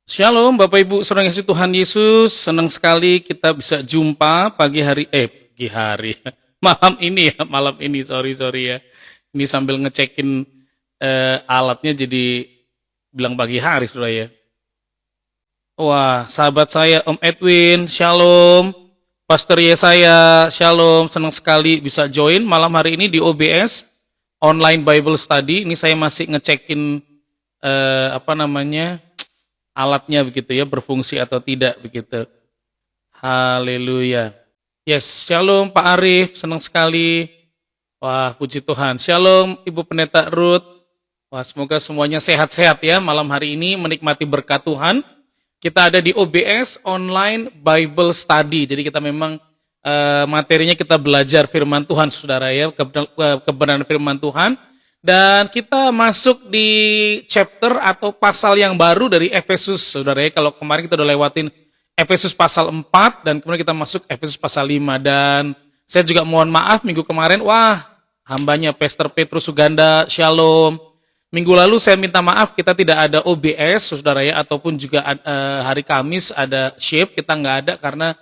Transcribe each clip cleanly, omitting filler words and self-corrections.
Shalom Bapak Ibu saudara yang kasih Tuhan Yesus, senang sekali kita bisa jumpa pagi hari, malam ini, sorry ya. Ini sambil ngecekin alatnya jadi bilang pagi hari saudara ya. Wah, sahabat saya Om Edwin, Shalom. Pastor Yesaya, Shalom, senang sekali bisa join malam hari ini di OBS, Online Bible Study. Ini saya masih ngecekin alatnya begitu ya, berfungsi atau tidak begitu. Haleluya. Yes, Shalom Pak Arif, senang sekali. Wah, puji Tuhan. Shalom Ibu Pendeta Ruth. Wah, semoga semuanya sehat-sehat ya malam hari ini, menikmati berkat Tuhan. Kita ada di OBS, Online Bible Study. Jadi kita memang materinya kita belajar firman Tuhan, saudara ya, kebenaran firman Tuhan. Dan kita masuk di chapter atau pasal yang baru dari Efesus, saudara ya. Kalau kemarin kita udah lewatin Efesus pasal 4, dan kemudian kita masuk Efesus pasal 5. Dan saya juga mohon maaf minggu kemarin, hambanya Pastor Petrus Suganda, Shalom. Minggu lalu saya minta maaf, kita tidak ada OBS, saudara ya, ataupun juga hari Kamis ada Shape, kita nggak ada karena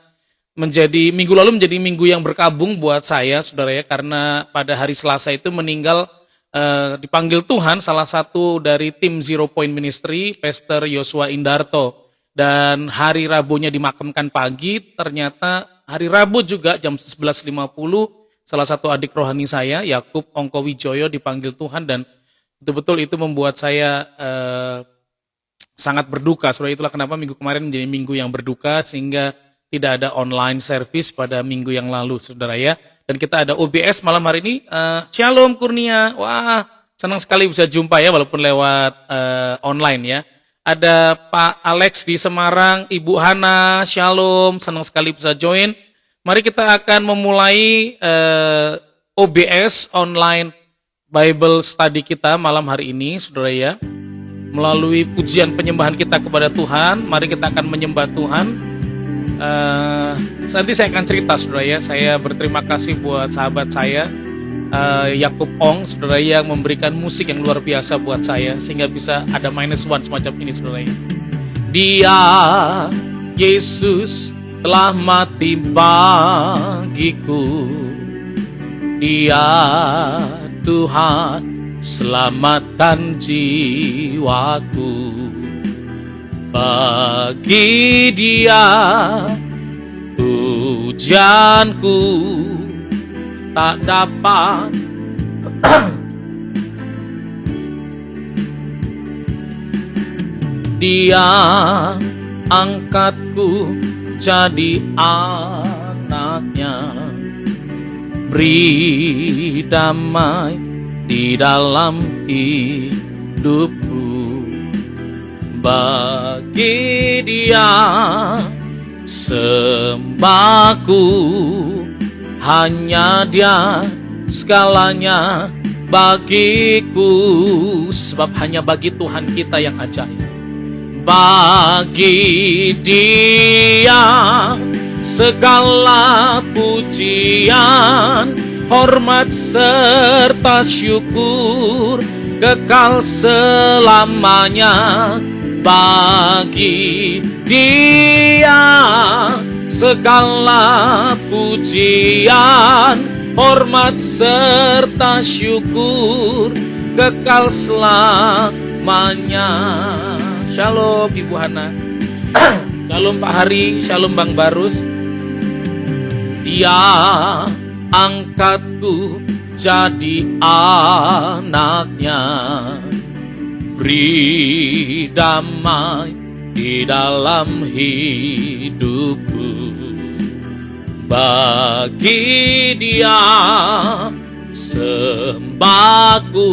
minggu lalu menjadi minggu yang berkabung buat saya, saudara ya, karena pada hari Selasa itu meninggal, dipanggil Tuhan salah satu dari tim Zero Point Ministry, Pastor Yosua Indarto. Dan hari Rabunya dimakamkan pagi, ternyata hari Rabu juga jam 11.50, salah satu adik rohani saya, Yakub Ongko Wijoyo, dipanggil Tuhan, dan betul-betul itu membuat saya sangat berduka. Soalnya itulah kenapa minggu kemarin menjadi minggu yang berduka, sehingga tidak ada online service pada minggu yang lalu, saudara ya. Dan kita ada OBS malam hari ini. Shalom Kurnia, wah senang sekali bisa jumpa ya, walaupun lewat online ya. Ada Pak Alex di Semarang, Ibu Hana, Shalom, senang sekali bisa join. Mari kita akan memulai OBS online Bible study kita malam hari ini, saudara ya. Melalui pujian penyembahan kita kepada Tuhan, mari kita akan menyembah Tuhan. Nanti saya akan cerita, saudara ya. Saya berterima kasih buat sahabat saya, Yakub Ong, saudara, yang memberikan musik yang luar biasa buat saya, sehingga bisa ada -1 semacam ini, saudara ya. Dia, Yesus, telah mati bagiku. Dia, Tuhan, selamatkan jiwaku. Bagi Dia pujianku tak dapat Dia angkatku jadi anaknya, beri damai di dalam hidupku. Bagi Dia sembahku, hanya Dia segalanya bagiku. Sebab hanya bagi Tuhan kita yang ajaib. Bagi Dia segala pujian, hormat serta syukur kekal selamanya. Bagi Dia segala pujian, hormat serta syukur kekal selamanya. Shalom Ibu Hana. Shalom Pak Hari, shalom Bang Barus. Dia angkatku jadi anaknya, beri damai di dalam hidupku. Bagi Dia sembahku,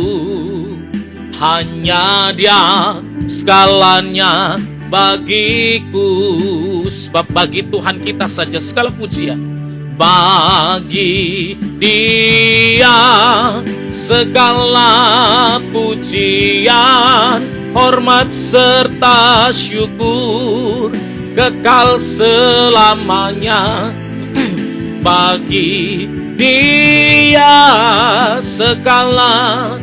hanya Dia segalanya bagiku. Sebab bagi Tuhan kita saja segala pujian. Bagi Dia segala pujian, hormat serta syukur kekal selamanya. Bagi Dia segala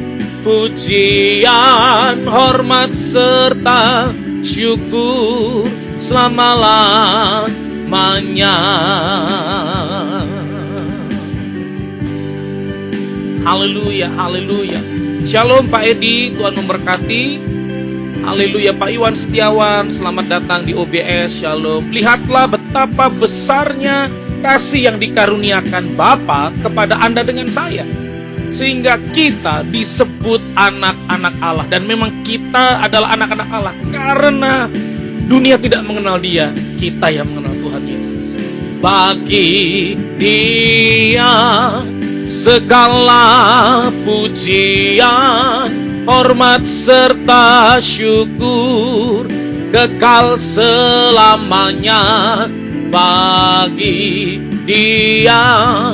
pujian, hormat serta syukur selama-lamanya. Haleluya, haleluya. Shalom Pak Edi, Tuhan memberkati. Haleluya Pak Iwan Setiawan, selamat datang di OBS. Shalom. Lihatlah betapa besarnya kasih yang dikaruniakan Bapa kepada Anda dengan saya, sehingga kita disebut anak-anak Allah. Dan memang kita adalah anak-anak Allah karena dunia tidak mengenal Dia, kita yang mengenal Tuhan Yesus. Bagi Dia segala pujian, hormat serta syukur kekal selamanya. Bagi Dia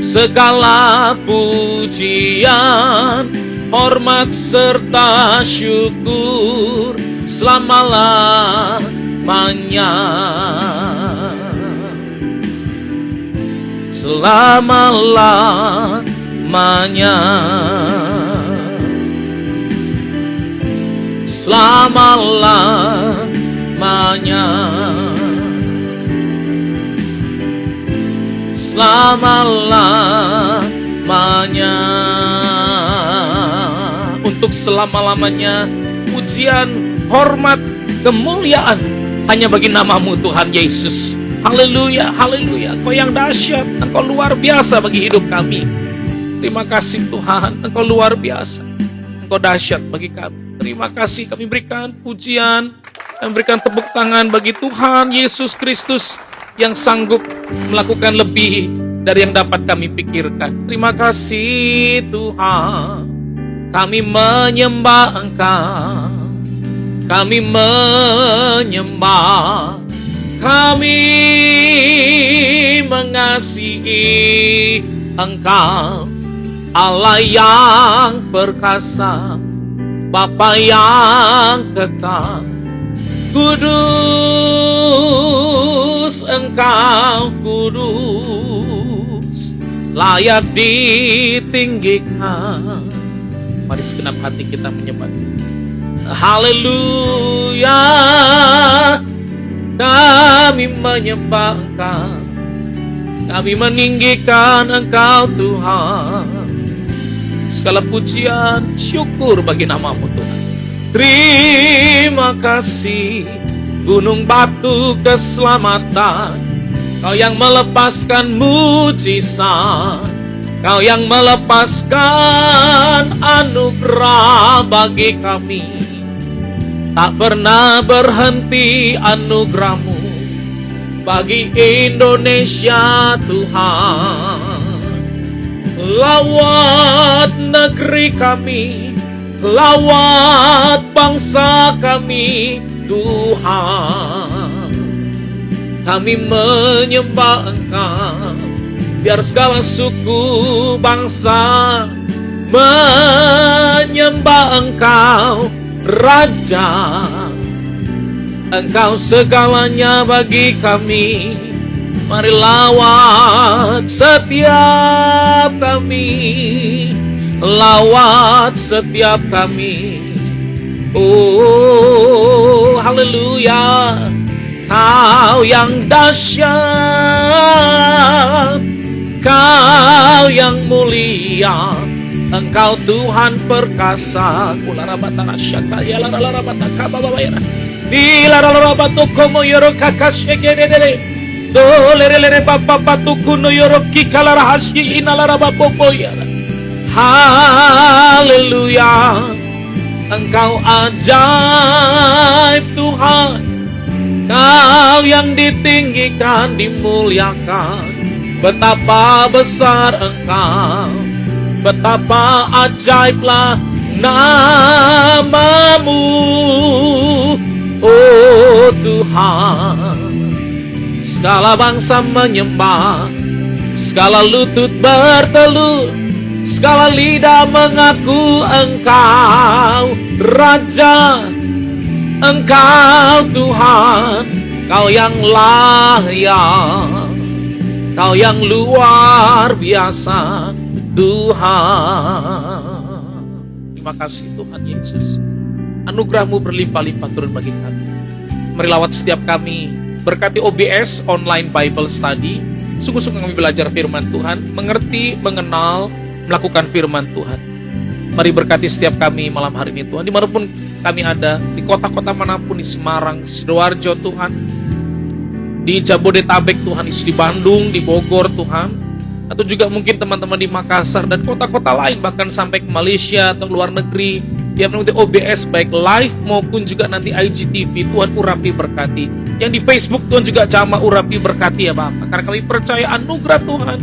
segala pujian, hormat serta syukur selama-lamanya. Selama-lamanya. Selama-lamanya. Selama-lamanya. Untuk selama-lamanya pujian, hormat, kemuliaan hanya bagi nama-Mu Tuhan Yesus. Haleluya, haleluya. Engkau yang dahsyat, Engkau luar biasa bagi hidup kami. Terima kasih Tuhan, Engkau luar biasa, Engkau dahsyat bagi kami. Terima kasih, kami berikan pujian, kami berikan tepuk tangan bagi Tuhan Yesus Kristus yang sanggup melakukan lebih dari yang dapat kami pikirkan. Terima kasih Tuhan, kami menyembah Engkau, kami menyembah, kami mengasihi Engkau, Allah yang perkasa, Bapa yang kekal. Kudus Engkau, kudus, layak ditinggikan. Mari segenap hati kita menyembah. Haleluya, kami menyembah Engkau, kami meninggikan Engkau Tuhan. Segala pujian, syukur bagi nama-Mu Tuhan. Terima kasih gunung batu keselamatan, Kau yang melepaskan mujizat, Kau yang melepaskan anugerah bagi kami. Tak pernah berhenti anugerah-Mu bagi Indonesia Tuhan. Lawat negeri kami, lawat bangsa kami Tuhan. Kami menyembah Engkau, biar segala suku bangsa menyembah Engkau, Raja. Engkau segalanya bagi kami. Mari lawat setiap kami, lawat setiap kami. Oh, haleluya. Kau yang dahsyat, Kau yang mulia, Engkau Tuhan perkasa. Kularabata syaka ya larabata kababaya. Di larabata komo yoro kakashegedede. Dolere papa patukuno yoro kikalarahasi inalarabapoko. Haleluya, Engkau ajaib Tuhan, Kau yang ditinggikan, dimuliakan. Betapa besar Engkau, betapa ajaiblah nama-Mu, oh Tuhan. Segala bangsa menyembah, segala lutut bertelut, segala lidah mengaku Engkau Raja, Engkau Tuhan, Kau yang layak, Kau yang luar biasa Tuhan. Terima kasih Tuhan Yesus. anugerah-Mu berlimpah-limpah turun bagi kami. Mari lawat setiap kami, berkati OBS Online Bible Study. Sungguh-sungguh kami belajar firman Tuhan, mengerti, mengenal, melakukan firman Tuhan. Mari berkati setiap kami malam hari ini Tuhan, dimanapun kami ada, di kota-kota manapun, di Semarang, Sidoarjo Tuhan, di Jabodetabek Tuhan, di Bandung, di Bogor Tuhan, atau juga mungkin teman-teman di Makassar dan kota-kota lain, bahkan sampai ke Malaysia atau luar negeri, yang mengikuti OBS baik live maupun juga nanti IGTV. Tuhan urapi berkati. Yang di Facebook Tuhan juga jamah urapi berkati ya Bapak, karena kami percaya anugerah Tuhan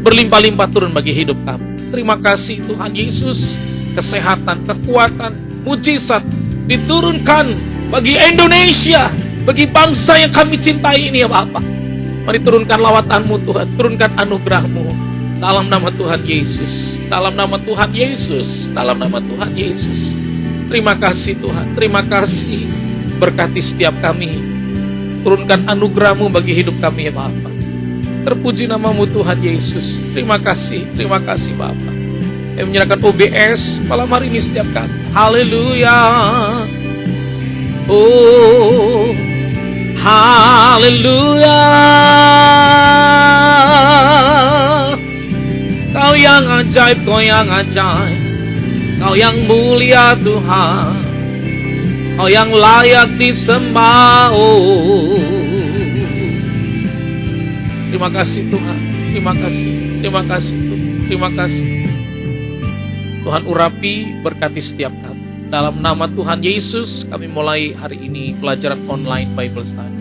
berlimpah-limpah turun bagi hidup kami. Terima kasih Tuhan Yesus, kesehatan, kekuatan, mujizat diturunkan bagi Indonesia, bagi bangsa yang kami cintai ini ya Bapak. Mari turunkan lawatan-Mu Tuhan, turunkan anugerah-Mu dalam nama Tuhan Yesus, dalam nama Tuhan Yesus, dalam nama Tuhan Yesus. Terima kasih Tuhan, terima kasih, berkati setiap kami, turunkan anugerah-Mu bagi hidup kami ya Bapa. Terpuji nama-Mu Tuhan Yesus. Terima kasih Bapa. Kami menyerahkan OBS malam hari ini setiap kami. Haleluya. Oh, haleluya. Kau yang ajaib, Kau yang ajaib, Kau yang mulia Tuhan, Kau yang layak disembah. Oh, terima kasih Tuhan, terima kasih Tuhan, terima kasih. Tuhan urapi berkati setiap kami. Dalam nama Tuhan Yesus kami mulai hari ini pelajaran online Bible Study.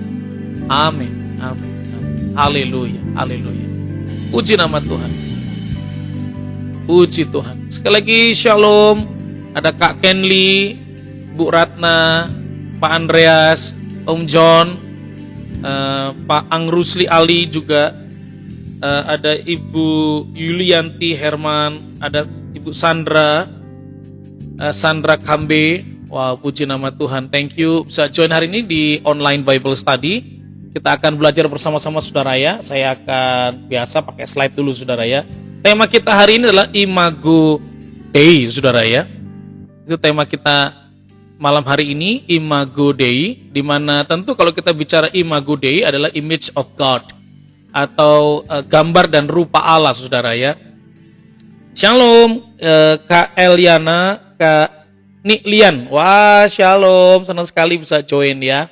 Amin, amin, amin. Haleluya, haleluya. Puji nama Tuhan. Puji Tuhan. Sekali lagi shalom. Ada Kak Kenli, Bu Ratna, Pak Andreas, Om John, Pak Angrusli Ali juga, ada Ibu Yulianti Herman, ada Ibu Sandra, Sandra Kambe. Wow, puji nama Tuhan. Thank you bisa join hari ini di online Bible Study. Kita akan belajar bersama-sama saudara ya. Saya akan biasa pakai slide dulu saudara ya. Tema kita hari ini adalah Imago Dei, saudara ya. Itu tema kita malam hari ini, Imago Dei, di mana tentu kalau kita bicara Imago Dei adalah image of God atau gambar dan rupa Allah, saudara ya. Shalom, Kak Eliana, Kak Niklian. Wah, shalom, senang sekali bisa join ya.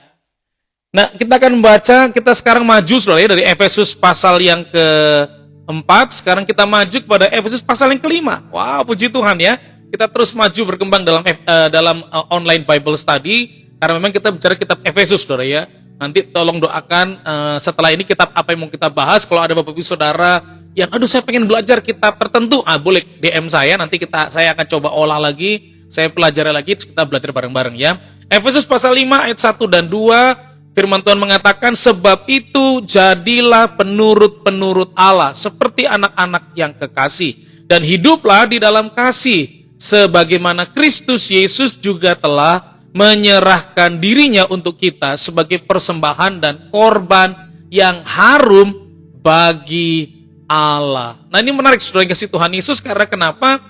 Nah, kita akan membaca, kita sekarang maju saudara ya, dari Efesus pasal yang ke-4, sekarang kita maju kepada Efesus pasal yang ke-5. Wow, puji Tuhan ya. Kita terus maju berkembang dalam online Bible Study, karena memang kita bicara kitab Efesus saudara ya. Nanti tolong doakan setelah ini kitab apa yang mau kita bahas. Kalau ada Bapak Ibu Saudara yang aduh saya pengen belajar kitab tertentu, boleh DM saya, nanti saya akan coba olah lagi, saya pelajari lagi, kita belajar bareng-bareng ya. Efesus pasal 5 ayat 1 dan 2. Firman Tuhan mengatakan, sebab itu jadilah penurut-penurut Allah seperti anak-anak yang kekasih, dan hiduplah di dalam kasih, sebagaimana Kristus Yesus juga telah menyerahkan dirinya untuk kita sebagai persembahan dan korban yang harum bagi Allah. Nah, ini menarik saudara yang kasih Tuhan Yesus, karena kenapa?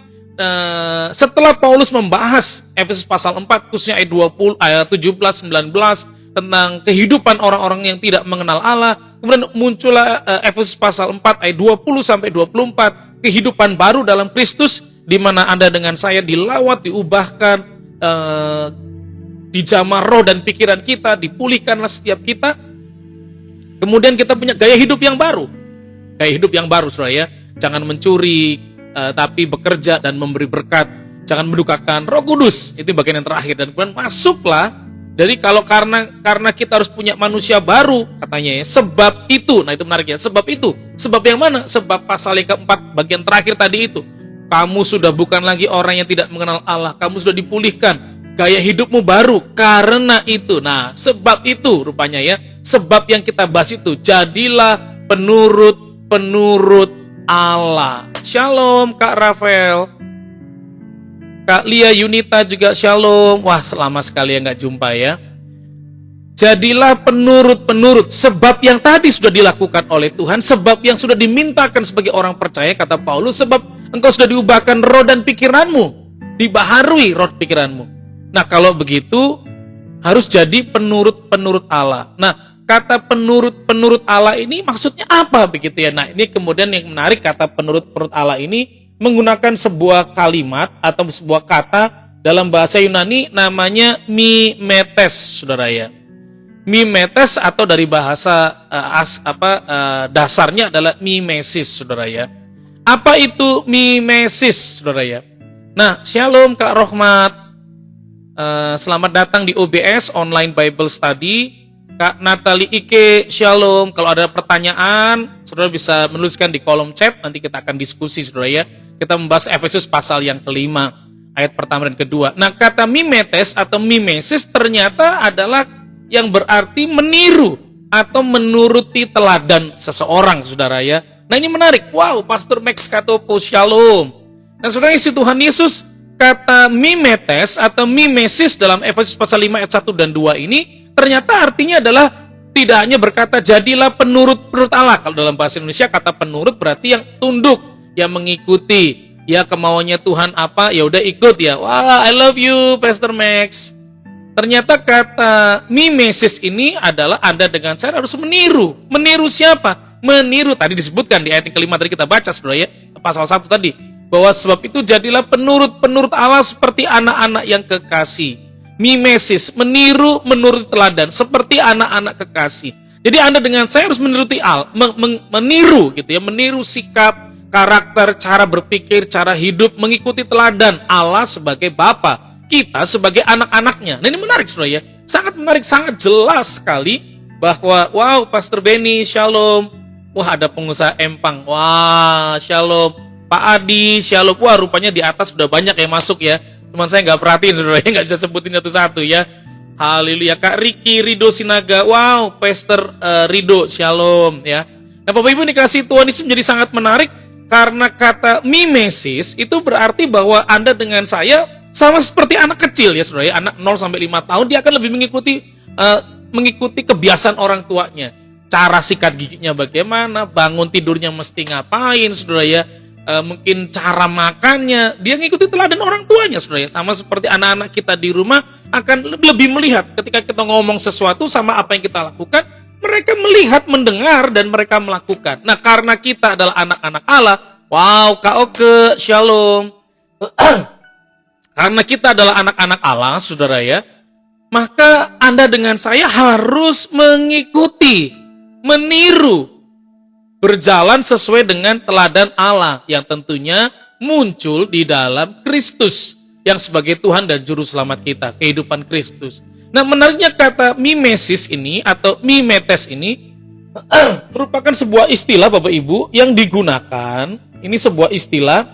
Setelah Paulus membahas Efesus pasal 4 khususnya ayat 20, ayat 17, 19 tentang kehidupan orang-orang yang tidak mengenal Allah, kemudian muncullah Efesus pasal 4 ayat 20 sampai 24, kehidupan baru dalam Kristus, di mana Anda dengan saya dilawat, diubahkan, dijamah roh dan pikiran kita, dipulihkanlah setiap kita. Kemudian kita punya gaya hidup yang baru. Gaya hidup yang baru saudara ya. Jangan mencuri, tapi bekerja dan memberi berkat. Jangan mendukakan Roh Kudus. Itu bagian yang terakhir. Dan kemudian masuklah. Jadi kalau karena kita harus punya manusia baru, katanya ya, sebab itu. Nah itu menarik ya, sebab itu. Sebab yang mana? Sebab pasal yang keempat, bagian terakhir tadi itu. Kamu sudah bukan lagi orang yang tidak mengenal Allah. Kamu sudah dipulihkan. Gaya hidupmu baru karena itu. Nah sebab itu rupanya ya. Sebab yang kita bahas itu. Jadilah penurut Allah. Shalom Kak Rafael. Kak Lia Yunita juga shalom. Wah, lama sekali ya nggak jumpa ya. Jadilah penurut-penurut. Sebab yang tadi sudah dilakukan oleh Tuhan. Sebab yang sudah dimintakan sebagai orang percaya, kata Paulus. Sebab engkau sudah diubahkan roh dan pikiranmu. Dibaharui roh pikiranmu. Nah, kalau begitu harus jadi penurut-penurut Allah. Nah, kata penurut-penurut Allah ini maksudnya apa begitu ya? Nah, ini kemudian yang menarik, kata penurut-penurut Allah ini menggunakan sebuah kalimat atau sebuah kata dalam bahasa Yunani namanya mimetes, saudara ya. Mimetes atau dari bahasa dasarnya adalah mimesis, saudara ya. Apa itu mimesis, saudara ya? Nah, shalom Kak Rohmat. Selamat datang di OBS Online Bible Study. Kak Natali Ike, shalom. Kalau ada pertanyaan, saudara bisa menuliskan di kolom chat. Nanti kita akan diskusi, saudara ya. Kita membahas Efesus pasal yang kelima, ayat pertama dan kedua. Nah, kata mimetes atau mimesis ternyata adalah yang berarti meniru atau menuruti teladan seseorang, saudara ya. Nah, ini menarik. Wow, Pastor Max Katopo, shalom. Nah, saudara isi Tuhan Yesus, kata mimetes atau mimesis dalam Efesus pasal 5 ayat 1 dan 2 ini ternyata artinya adalah tidak hanya berkata jadilah penurut-penurut Allah. Kalau dalam bahasa Indonesia kata penurut berarti yang tunduk, yang mengikuti, ya kemauannya Tuhan apa, ya udah ikut ya. Wah, I love you Pastor Max. Ternyata kata mimesis ini adalah Anda dengan saya harus meniru. Meniru siapa? Meniru, tadi disebutkan di ayat yang kelima tadi kita baca, saudara ya, pasal 1 tadi. Bahwa sebab itu jadilah penurut-penurut Allah seperti anak-anak yang kekasih. Mimesis, meniru menurut teladan seperti anak-anak kekasih. Jadi Anda dengan saya harus meniru gitu ya, meniru sikap, karakter, cara berpikir, cara hidup, mengikuti teladan Allah sebagai Bapa, kita sebagai anak-anaknya. Nah, ini menarik saudara ya, sangat menarik, sangat jelas sekali bahwa wow Pastor Benny, shalom. Wah, ada pengusaha empang, wah shalom. Pak Adi, shalom. Wah, rupanya di atas sudah banyak yang masuk ya. Cuman saya nggak perhatiin, saudara, nggak bisa sebutin satu-satu ya. Haleluya. Kak Riki, Rido Sinaga, wow, Pastor Rido, shalom ya. Nah, Bapak Ibu dikasih Tuhan Yesus menjadi sangat menarik karena kata mimesis itu berarti bahwa Anda dengan saya sama seperti anak kecil ya, saudara. Anak 0 sampai 5 tahun dia akan lebih mengikuti kebiasaan orang tuanya. Cara sikat giginya bagaimana, bangun tidurnya mesti ngapain, saudara ya. Mungkin cara makannya, dia ngikuti teladan orang tuanya, saudara. Sama seperti anak-anak kita di rumah akan lebih melihat ketika kita ngomong sesuatu sama apa yang kita lakukan, mereka melihat, mendengar, dan mereka melakukan. Nah, karena kita adalah anak-anak Allah, wow, Kak Oke, shalom. Karena kita adalah anak-anak Allah, saudara ya, maka Anda dengan saya harus mengikuti, meniru, berjalan sesuai dengan teladan Allah yang tentunya muncul di dalam Kristus yang sebagai Tuhan dan Juru Selamat kita, kehidupan Kristus. Nah, menariknya kata mimesis ini atau mimetes ini merupakan sebuah istilah Bapak Ibu yang digunakan, ini sebuah istilah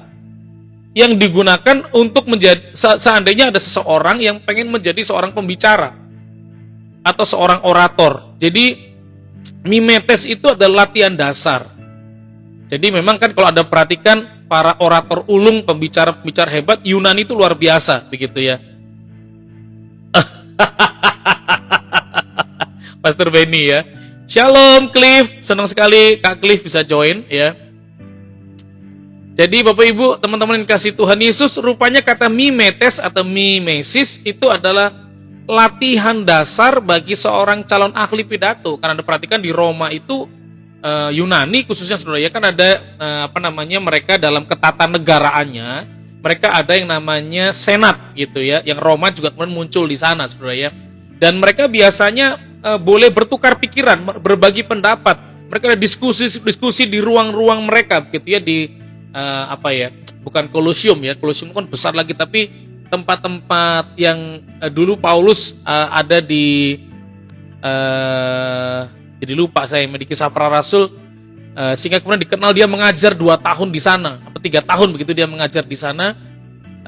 yang digunakan untuk menjadi, seandainya ada seseorang yang pengen menjadi seorang pembicara atau seorang orator. Jadi mimetes itu adalah latihan dasar. Jadi memang kan kalau Anda perhatikan para orator ulung, pembicara-pembicara hebat, Yunani itu luar biasa, begitu ya. Pastor Benny ya. Shalom Cliff, senang sekali Kak Cliff bisa join ya. Jadi Bapak Ibu, teman-teman yang kasih Tuhan Yesus, rupanya kata mimetes atau mimesis itu adalah latihan dasar bagi seorang calon ahli pidato. Karena Anda perhatikan di Roma itu Yunani khususnya saudara ya, kan ada mereka dalam ketatanegaraannya, mereka ada yang namanya senat gitu ya, yang Roma juga kemudian muncul di sana saudara ya. Dan mereka biasanya boleh bertukar pikiran, berbagi pendapat. Mereka ada diskusi di ruang-ruang mereka begitu ya, di bukan kolosium ya, kolosium kan besar lagi, tapi tempat-tempat yang dulu Paulus ada di jadi lupa saya, di Kisah Para Rasul, sehingga kemudian dikenal dia mengajar 2 tahun di sana, 3 tahun begitu dia mengajar di sana.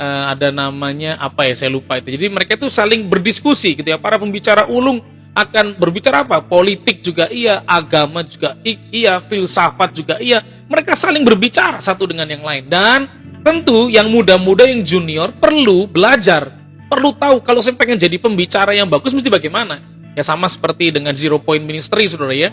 Ada namanya saya lupa itu. Jadi mereka itu saling berdiskusi gitu ya. Para pembicara ulung akan berbicara apa? Politik juga iya, agama juga iya, filsafat juga iya. Mereka saling berbicara satu dengan yang lain. Dan tentu yang muda-muda, yang junior perlu belajar, perlu tahu kalau saya pengen jadi pembicara yang bagus mesti bagaimana. Ya sama seperti dengan Zero Point Ministry saudara ya.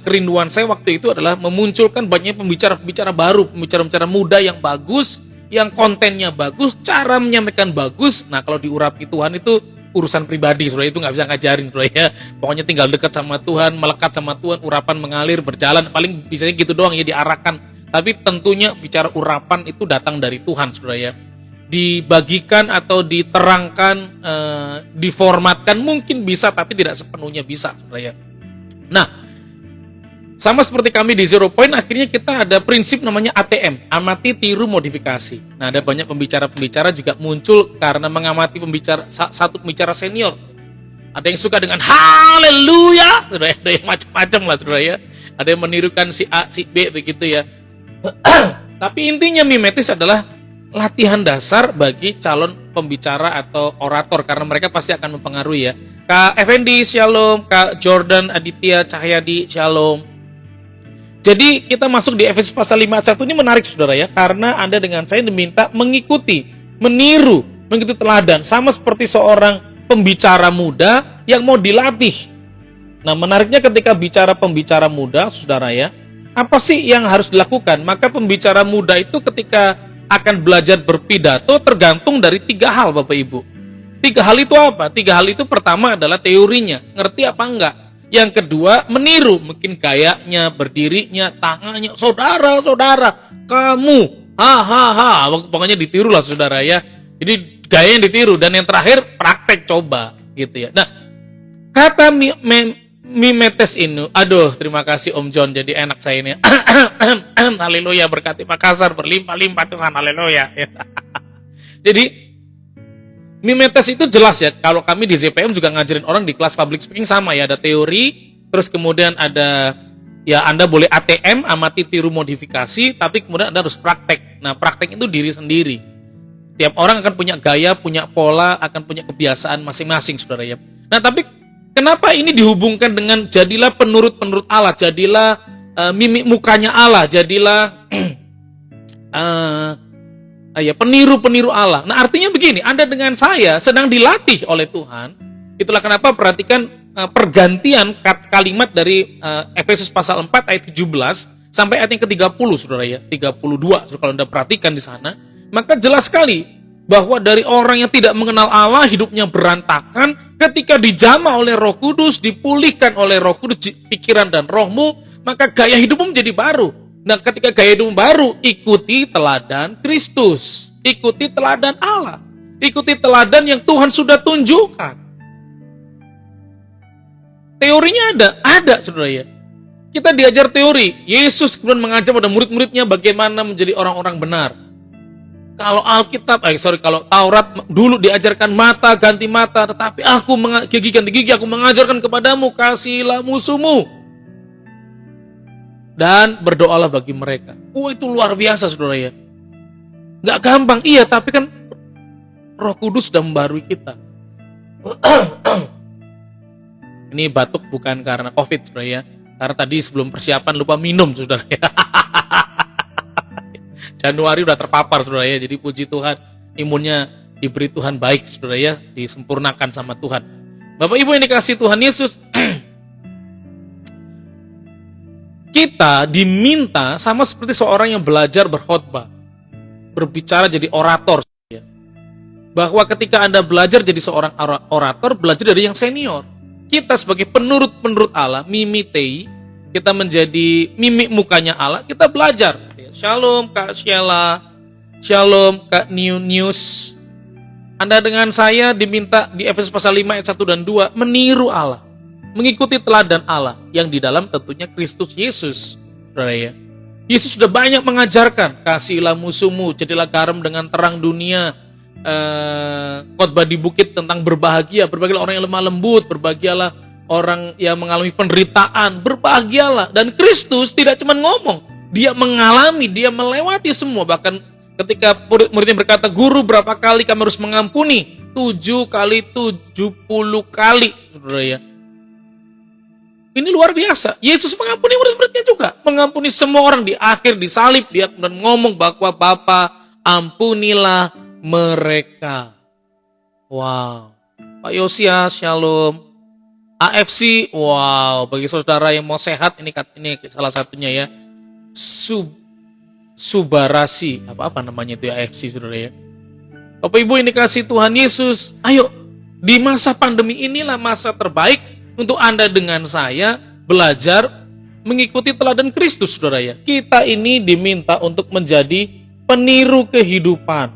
Kerinduan saya waktu itu adalah memunculkan banyak pembicara-pembicara baru, pembicara-pembicara muda yang bagus, yang kontennya bagus, cara menyampaikan bagus. Nah, kalau diurapi Tuhan itu urusan pribadi, saudara, itu nggak bisa ngajarin, saudara ya. Pokoknya tinggal dekat sama Tuhan, melekat sama Tuhan, urapan mengalir, berjalan, paling bisanya gitu doang ya, diarahkan. Tapi tentunya bicara urapan itu datang dari Tuhan, saudara ya. Dibagikan atau diterangkan, diformatkan mungkin bisa, tapi tidak sepenuhnya bisa, saudara ya. Nah, sama seperti kami di Zero Point, akhirnya kita ada prinsip namanya ATM, amati, tiru, modifikasi. Nah, ada banyak pembicara-pembicara juga muncul karena mengamati satu pembicara senior. Ada yang suka dengan haleluya, saudara, ada yang macam-macam lah, saudara ya. Ada yang menirukan si A, si B, begitu ya. Tapi intinya mimetis adalah latihan dasar bagi calon pembicara atau orator, karena mereka pasti akan mempengaruhi ya. Kak Effendi, shalom. Kak Jordan Aditya Cahyadi, shalom. Jadi kita masuk di Efesus pasal 5 ayat 1 ini menarik, saudara ya, karena Anda dengan saya diminta mengikuti, meniru, mengikuti teladan, sama seperti seorang pembicara muda yang mau dilatih. Nah, menariknya ketika bicara pembicara muda, saudara ya, apa sih yang harus dilakukan? Maka pembicara muda itu ketika akan belajar berpidato tergantung dari 3 hal, Bapak Ibu. 3 hal itu apa? 3 hal itu pertama adalah teorinya, ngerti apa enggak? Yang kedua, meniru, mungkin gayanya, berdirinya, tangannya, saudara-saudara, kamu, ha, pokoknya ditiru lah, saudara ya. Jadi gaya yang ditiru, dan yang terakhir praktek, coba, gitu ya. Nah, kata mimetes ini, aduh, terima kasih Om John, jadi enak saya ini. Haleluya, berkati Makassar, berlimpah-limpah Tuhan, haleluya. Jadi mimetes itu jelas ya, kalau kami di ZPM juga ngajarin orang di kelas public speaking sama ya, ada teori, terus kemudian ada, ya Anda boleh ATM, amati, tiru, modifikasi, tapi kemudian Anda harus praktek. Nah, praktek itu diri sendiri. Tiap orang akan punya gaya, punya pola, akan punya kebiasaan masing-masing, saudara ya. Nah, tapi kenapa ini dihubungkan dengan jadilah penurut-penurut Allah, jadilah mimik mukanya Allah, jadilah peniru-peniru Allah. Nah, artinya begini, Anda dengan saya sedang dilatih oleh Tuhan. Itulah kenapa perhatikan pergantian kalimat dari Efesus pasal 4 ayat 17 sampai ayat yang ke-30, saudara ya, 32. Kalau Anda perhatikan di sana, maka jelas sekali bahwa dari orang yang tidak mengenal Allah, hidupnya berantakan, ketika dijamah oleh Roh Kudus, dipulihkan oleh Roh Kudus pikiran dan rohmu, maka gaya hidupmu menjadi baru. Nah, ketika gaya hidup baru, ikuti teladan Kristus, ikuti teladan Allah, ikuti teladan yang Tuhan sudah tunjukkan. Teorinya ada, saudara ya. Kita diajar teori. Yesus kemudian mengajar pada murid-muridnya bagaimana menjadi orang-orang benar. Kalau Taurat dulu diajarkan mata ganti mata, tetapi gigi ganti gigi, aku mengajarkan kepadamu, kasihilah musuhmu dan berdoalah bagi mereka. Itu luar biasa, saudara ya. Nggak gampang, iya, tapi kan Roh Kudus sudah membarui kita. Ini batuk bukan karena COVID, saudara ya. Karena tadi sebelum persiapan lupa minum, saudara ya. Januari udah terpapar, saudara ya. Jadi puji Tuhan, imunnya diberi Tuhan baik, saudara ya. Disempurnakan sama Tuhan. Bapak Ibu yang dikasihi Tuhan Yesus, kita diminta sama seperti seorang yang belajar berkhotbah, berbicara jadi orator. Bahwa ketika Anda belajar jadi seorang orator, belajar dari yang senior. Kita sebagai penurut-penurut Allah, mimitei, kita menjadi mimik mukanya Allah, kita belajar. Shalom Kak Sheila, shalom Kak News. Anda dengan saya diminta di Efesus pasal 5 ayat 1 dan 2 meniru Allah, mengikuti teladan Allah yang di dalam tentunya Kristus Yesus. Saudara ya. Yesus sudah banyak mengajarkan, kasihilah musuhmu, jadilah garam dengan terang dunia. Khotbah di bukit tentang berbahagia, berbahagialah orang yang lemah lembut, berbahagialah orang yang mengalami penderitaan, berbahagialah. Dan Kristus tidak cuma ngomong, dia mengalami, dia melewati semua. Bahkan ketika murid-muridnya berkata, guru berapa kali kami harus mengampuni? 7 kali 70 kali, saudara ya. Ini luar biasa. Yesus mengampuni murid-muridnya juga. Mengampuni semua orang. Di akhir disalib, dia kemudian ngomong bahwa Bapa, ampunilah mereka. Wow. Pak Yosias, shalom. AFC, wow. Bagi saudara yang mau sehat, ini salah satunya ya. Subarasi, apa namanya itu ya, AFC saudara ya. Bapak Ibu ini kasih Tuhan Yesus, ayo di masa pandemi inilah masa terbaik untuk Anda dengan saya belajar mengikuti teladan Kristus saudara ya. Kita ini diminta untuk menjadi peniru kehidupan.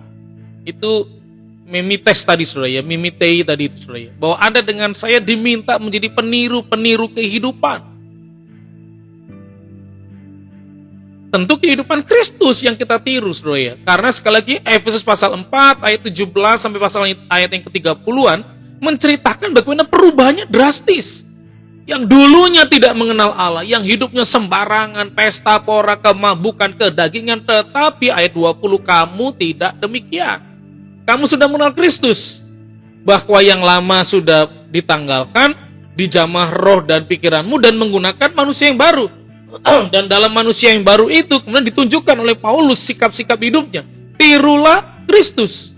Itu mimites tadi saudara ya, mimitei tadi itu saudara ya. Bahwa Anda dengan saya diminta menjadi peniru kehidupan. Tentu kehidupan Kristus yang kita tiru, saudara ya. Karena sekali lagi Efesus pasal 4 ayat 17 sampai pasal ayat yang ke-30-an menceritakan bagaimana perubahannya drastis. Yang dulunya tidak mengenal Allah, yang hidupnya sembarangan, pesta pora, kemabukan, kedagingan, tetapi ayat 20 kamu tidak demikian. Kamu sudah mengenal Kristus. Bahwa yang lama sudah ditanggalkan, dijamah roh dan pikiranmu dan menggunakan manusia yang baru. Dan dalam manusia yang baru itu kemudian ditunjukkan oleh Paulus sikap-sikap hidupnya. Tirulah Kristus.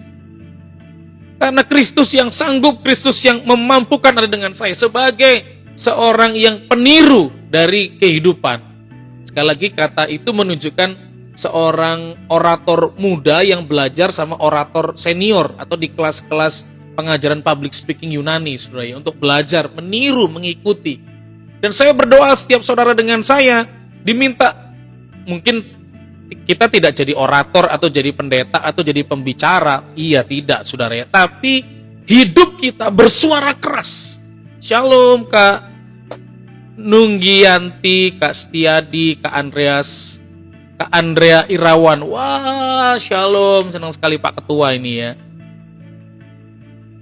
Karena Kristus yang sanggup, Kristus yang memampukan ada dengan saya sebagai seorang yang peniru dari kehidupan. Sekali lagi kata itu menunjukkan seorang orator muda yang belajar sama orator senior atau di kelas-kelas pengajaran public speaking Yunani, saudara ya, untuk belajar meniru, mengikuti. Dan saya berdoa setiap saudara dengan saya diminta, mungkin kita tidak jadi orator atau jadi pendeta atau jadi pembicara, iya tidak saudara ya, tapi hidup kita bersuara keras. Shalom Kak Nunggianti, Kak Setiadi, Kak Andreas, Kak Andrea Irawan. Wah, shalom, senang sekali Pak Ketua ini ya.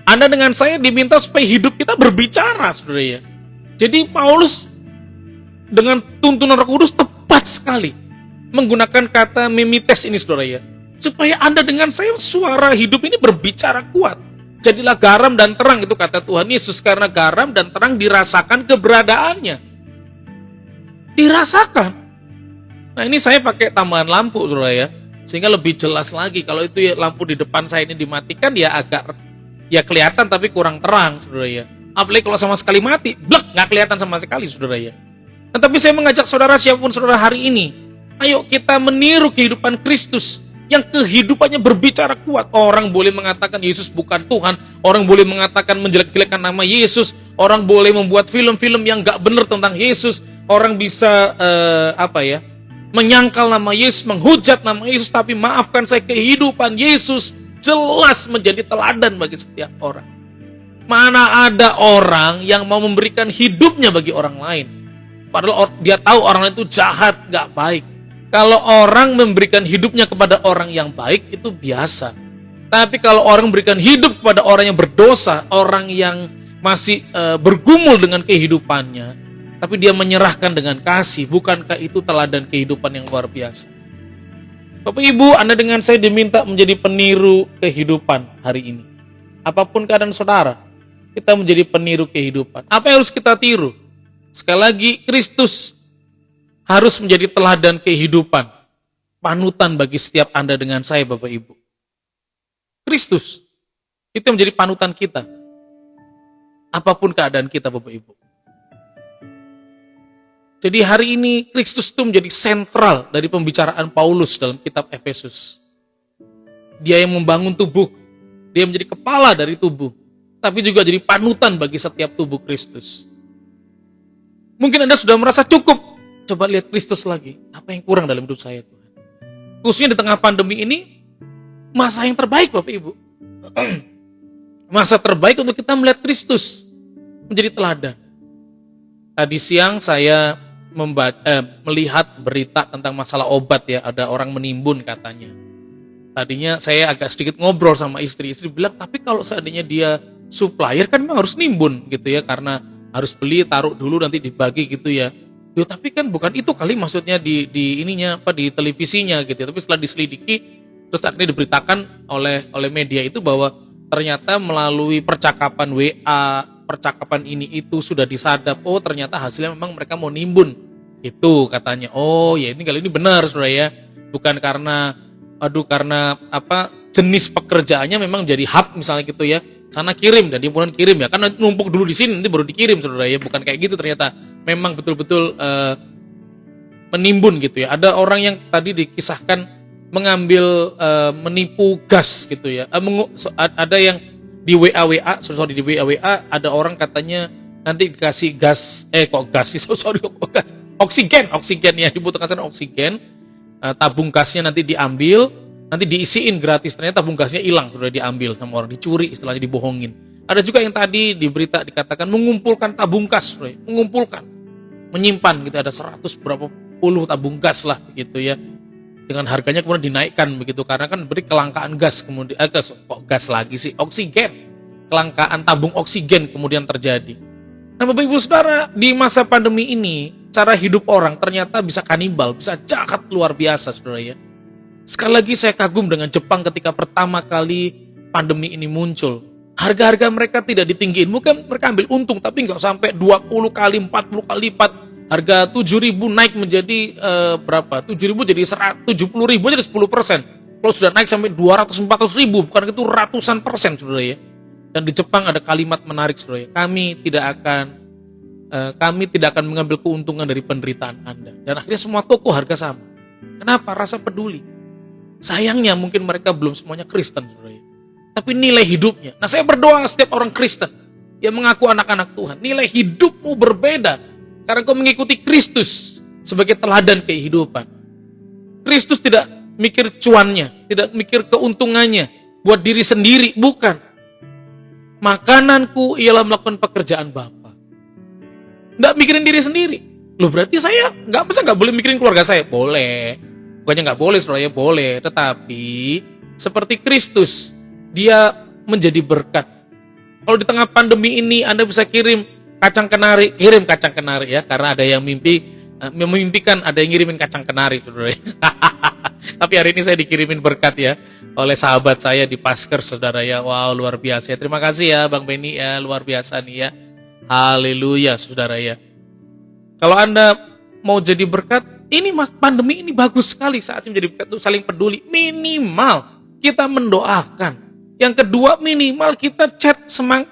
Anda dengan saya diminta supaya hidup kita berbicara saudara ya. Jadi Paulus dengan tuntunan Roh Kudus tepat sekali menggunakan kata mimites ini saudara ya. Supaya Anda dengan saya suara hidup ini berbicara kuat. Jadilah garam dan terang, itu kata Tuhan Yesus, karena garam dan terang dirasakan keberadaannya. Dirasakan. Nah ini saya pakai tambahan lampu saudara ya. Sehingga lebih jelas lagi. Kalau itu ya, lampu di depan saya ini dimatikan ya agak ya kelihatan tapi kurang terang saudara ya. Apalagi kalau sama sekali mati, blek, nggak kelihatan sama sekali saudara ya. Nah, tapi saya mengajak saudara siapapun saudara hari ini, ayo kita meniru kehidupan Kristus yang kehidupannya berbicara kuat. Orang boleh mengatakan Yesus bukan Tuhan, orang boleh mengatakan menjelek-jelekan nama Yesus, orang boleh membuat film-film yang nggak benar tentang Yesus, orang bisa menyangkal nama Yesus, menghujat nama Yesus, tapi maafkan saya, kehidupan Yesus jelas menjadi teladan bagi setiap orang. Mana ada orang yang mau memberikan hidupnya bagi orang lain. Padahal dia tahu orang lain itu jahat, gak baik. Kalau orang memberikan hidupnya kepada orang yang baik, itu biasa. Tapi kalau orang memberikan hidup kepada orang yang berdosa, orang yang masih bergumul dengan kehidupannya, tapi dia menyerahkan dengan kasih, bukankah itu teladan kehidupan yang luar biasa? Bapak Ibu, Anda dengan saya diminta menjadi peniru kehidupan hari ini. Apapun keadaan saudara, kita menjadi peniru kehidupan. Apa yang harus kita tiru? Sekali lagi, Kristus harus menjadi teladan kehidupan. Panutan bagi setiap Anda dengan saya, Bapak Ibu. Kristus, itu yang menjadi panutan kita. Apapun keadaan kita, Bapak Ibu. Jadi hari ini, Kristus itu menjadi sentral dari pembicaraan Paulus dalam kitab Efesus. Dia yang membangun tubuh. Dia menjadi kepala dari tubuh. Tapi juga jadi panutan bagi setiap tubuh Kristus. Mungkin Anda sudah merasa cukup. Coba lihat Kristus lagi. Apa yang kurang dalam hidup saya, Tuhan? Khususnya di tengah pandemi ini, masa yang terbaik, Bapak Ibu. Masa terbaik untuk kita melihat Kristus menjadi teladan. Tadi siang saya melihat berita tentang masalah obat ya. Ada orang menimbun katanya. Tadinya saya agak sedikit ngobrol sama istri. Istri bilang, tapi kalau seandainya dia supplier kan memang harus nimbun gitu ya, karena harus beli, taruh dulu nanti dibagi gitu ya. Yo, tapi kan bukan itu kali maksudnya di televisinya gitu ya. Tapi setelah diselidiki terus akhirnya diberitakan oleh media itu bahwa ternyata melalui percakapan WA, percakapan ini itu sudah disadap. Oh, ternyata hasilnya memang mereka mau nimbun. Itu katanya. Oh, ya ini kali ini benar Saudara ya. Bukan karena jenis pekerjaannya memang jadi hub misalnya gitu ya. Sana kirim dan dia kemudian kirim ya. Karena numpuk dulu di sini nanti baru dikirim Saudara ya. Bukan kayak gitu ternyata. Memang betul-betul menimbun gitu ya. Ada orang yang tadi dikisahkan mengambil menipu gas gitu ya. Ada yang di WA di WA ada orang katanya nanti dikasih gas, oksigen ya, dibutuhkan sana oksigen, tabung gasnya nanti diambil, nanti diisiin gratis, ternyata tabung gasnya hilang, sudah diambil sama orang, dicuri, istilahnya dibohongin. Ada juga yang tadi di berita dikatakan mengumpulkan tabung gas, menyimpan gitu, ada 100 berapa puluh tabung gas lah gitu ya, dengan harganya kemudian dinaikkan begitu, karena kan beri kelangkaan gas, kemudian oksigen, kelangkaan tabung oksigen kemudian terjadi. Nah, Bapak Ibu Saudara, di masa pandemi ini, cara hidup orang ternyata bisa kanibal, bisa jahat luar biasa, Saudara ya. Sekali lagi saya kagum dengan Jepang ketika pertama kali pandemi ini muncul. Harga-harga mereka tidak ditinggiin, mungkin mereka ambil untung, tapi nggak sampai 20 kali, 40 kali lipat. Harga 7.000 naik menjadi berapa? 7.000 jadi 70.000 jadi 10%. Kalau sudah naik sampai 200-400.000, bukan itu ratusan persen, Saudara ya. Dan di Jepang ada kalimat menarik, Saudara. Kami tidak akan mengambil keuntungan dari penderitaan Anda. Dan akhirnya semua toko harga sama. Kenapa? Rasa peduli. Sayangnya mungkin mereka belum semuanya Kristen, Saudara. Tapi nilai hidupnya. Nah, saya berdoa setiap orang Kristen yang mengaku anak-anak Tuhan, nilai hidupmu berbeda karena kau mengikuti Kristus sebagai teladan kehidupan. Kristus tidak mikir cuannya, tidak mikir keuntungannya buat diri sendiri, bukan. Makananku ialah melakukan pekerjaan Bapa. Nggak mikirin diri sendiri. Loh, berarti saya nggak boleh mikirin keluarga saya? Boleh. Bukannya nggak boleh, Saudara, boleh. Tetapi seperti Kristus, dia menjadi berkat. Kalau di tengah pandemi ini Anda bisa kirim kacang kenari ya, karena ada yang memimpikan ada yang ngirimin kacang kenari, Saudara. Tapi hari ini saya dikirimin berkat ya oleh sahabat saya di Pasker, Saudara ya. Wow, luar biasa ya. Terima kasih ya Bang Beni ya, luar biasa nih ya. Haleluya, Saudara ya. Kalau Anda mau jadi berkat, ini pandemi ini bagus sekali saat ini menjadi berkat untuk saling peduli. Minimal kita mendoakan. Yang kedua, minimal kita chat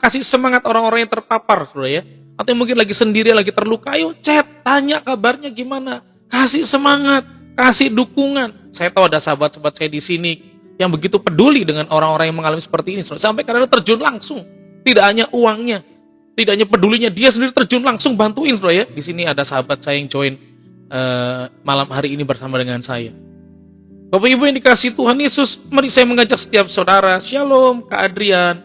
kasih semangat orang-orang yang terpapar, Saudara ya. Atau yang mungkin lagi sendiri, lagi terluka, ayo chat, tanya kabarnya gimana. Kasih semangat, kasih dukungan. Saya tahu ada sahabat-sahabat saya di sini yang begitu peduli dengan orang-orang yang mengalami seperti ini. Sampai kadang terjun langsung. Tidak hanya uangnya, tidak hanya pedulinya, dia sendiri terjun langsung bantuin, Saudara ya. Di sini ada sahabat saya yang join malam hari ini bersama dengan saya. Bapak Ibu yang dikasihi Tuhan Yesus, mari saya mengajak setiap saudara, Shalom, Kak Adrian.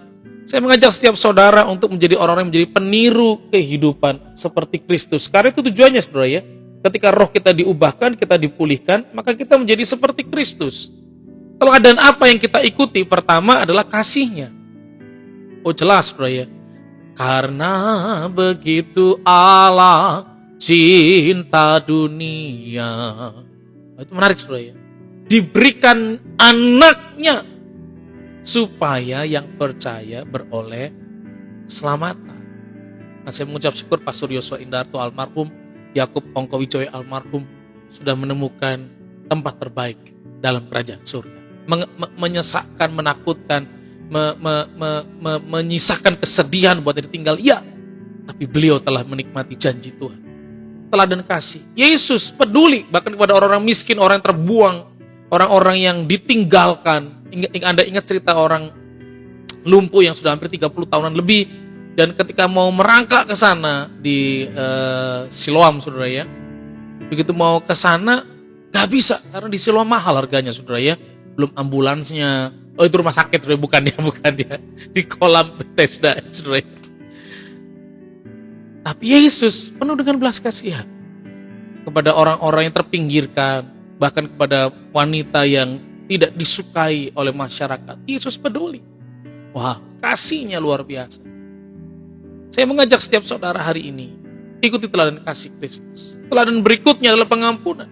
Saya mengajak setiap saudara untuk menjadi orang-orang yang menjadi peniru kehidupan seperti Kristus. Karena itu tujuannya, Saudara ya. Ketika roh kita diubahkan, kita dipulihkan, maka kita menjadi seperti Kristus. Teladan apa yang kita ikuti? Pertama adalah kasihnya. Oh jelas, Saudara ya. Karena begitu Allah cinta dunia. Itu menarik, Saudara ya. Diberikan anaknya supaya yang percaya beroleh keselamatan. Nah, saya mengucap syukur Pastor Yosua Indarto almarhum, Yakub Ongkowijoyo almarhum sudah menemukan tempat terbaik dalam kerajaan surga. Menyesakkan, menakutkan, menyisakan kesedihan buat dia tinggal, ya, tapi beliau telah menikmati janji Tuhan. Teladan kasih. Yesus peduli bahkan kepada orang-orang miskin, orang yang terbuang, orang-orang yang ditinggalkan. Anda ingat cerita orang lumpuh yang sudah hampir 30 tahunan lebih, dan ketika mau merangkak ke sana di Siloam, Saudara ya. Begitu mau ke sana gak bisa karena di Siloam mahal harganya, Saudara ya. Belum ambulansnya. Oh, itu rumah sakit, Saudara, bukan ya. Di kolam Bethesda, Saudara. Tapi Yesus penuh dengan belas kasihan kepada orang-orang yang terpinggirkan, bahkan kepada wanita yang tidak disukai oleh masyarakat. Yesus peduli. Wah, kasihnya luar biasa. Saya mengajak setiap saudara hari ini, ikuti teladan kasih Kristus. Teladan berikutnya adalah pengampunan.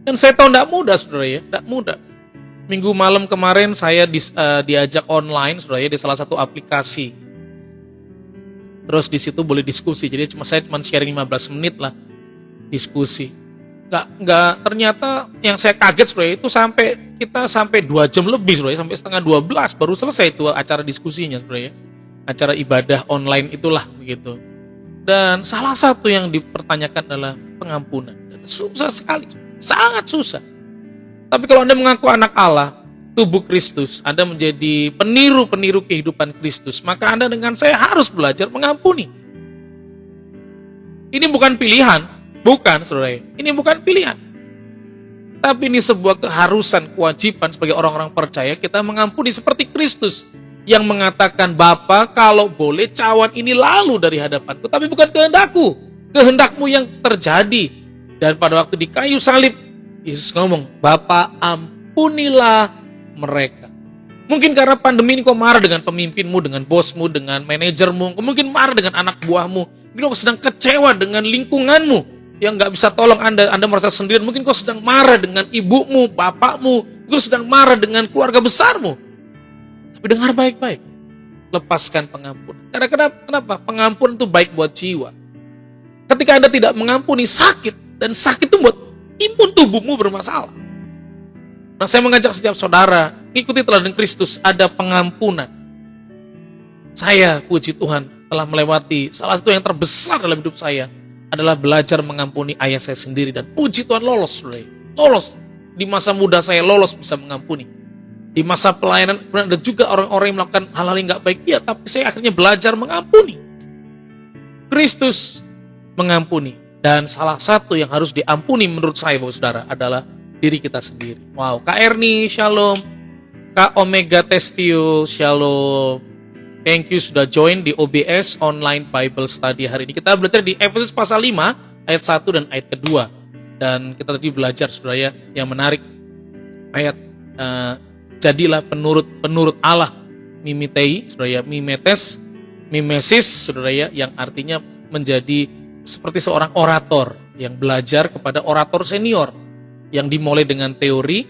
Dan saya tahu tidak mudah, Saudara ya, tidak mudah. Minggu malam kemarin saya diajak online, Saudara ya, di salah satu aplikasi. Terus di situ boleh diskusi. Jadi saya cuma sharing 15 menit lah diskusi. Nggak, ternyata yang saya kaget, Saudara, itu kita sampai 2 jam lebih, Saudara, sampai setengah 12 baru selesai itu acara diskusinya, Saudara ya. Acara ibadah online itulah begitu. Dan salah satu yang dipertanyakan adalah pengampunan. Dan susah sekali, sangat susah. Tapi kalau Anda mengaku anak Allah, tubuh Kristus, Anda menjadi peniru-peniru kehidupan Kristus, maka Anda dengan saya harus belajar mengampuni. Ini bukan pilihan, bukan saudara. Ini bukan pilihan. Tapi ini sebuah keharusan, kewajiban sebagai orang-orang percaya kita mengampuni seperti Kristus yang mengatakan, Bapa, kalau boleh cawan ini lalu dari hadapanku, tapi bukan kehendakku, kehendakmu yang terjadi. Dan pada waktu di kayu salib, Yesus ngomong, Bapa, ampunilah mereka. Mungkin karena pandemi ini kau marah dengan pemimpinmu, dengan bosmu, dengan manajermu, kau mungkin marah dengan anak buahmu, mungkin kau sedang kecewa dengan lingkunganmu yang gak bisa tolong Anda merasa sendirian, mungkin kau sedang marah dengan ibumu, bapakmu, kau sedang marah dengan keluarga besarmu. Tapi dengar baik-baik, lepaskan pengampunan. Karena kenapa? Pengampunan itu baik buat jiwa. Ketika Anda tidak mengampuni, sakit, dan sakit itu buat imun tubuhmu bermasalah. Nah, saya mengajak setiap saudara, ikuti teladan Kristus, ada pengampunan. Saya, puji Tuhan, telah melewati salah satu yang terbesar dalam hidup saya, adalah belajar mengampuni ayah saya sendiri. Dan puji Tuhan lolos. Lolos. Di masa muda saya lolos bisa mengampuni. Di masa pelayanan ada juga orang-orang yang melakukan hal-hal yang gak baik. Ya, tapi saya akhirnya belajar mengampuni. Kristus mengampuni. Dan salah satu yang harus diampuni menurut saya, Bapak Saudara, adalah diri kita sendiri. Wow, Kak Erni, shalom. Kak Omega Testio, shalom. Thank you sudah join di OBS Online Bible Study hari ini. Kita belajar di Efesus pasal 5, ayat 1 dan ayat kedua. Dan kita tadi belajar, saudara ya, yang menarik. Ayat, jadilah penurut Allah, mimetei, saudara ya, mimesis, saudara ya, yang artinya menjadi seperti seorang orator yang belajar kepada orator senior yang dimulai dengan teori,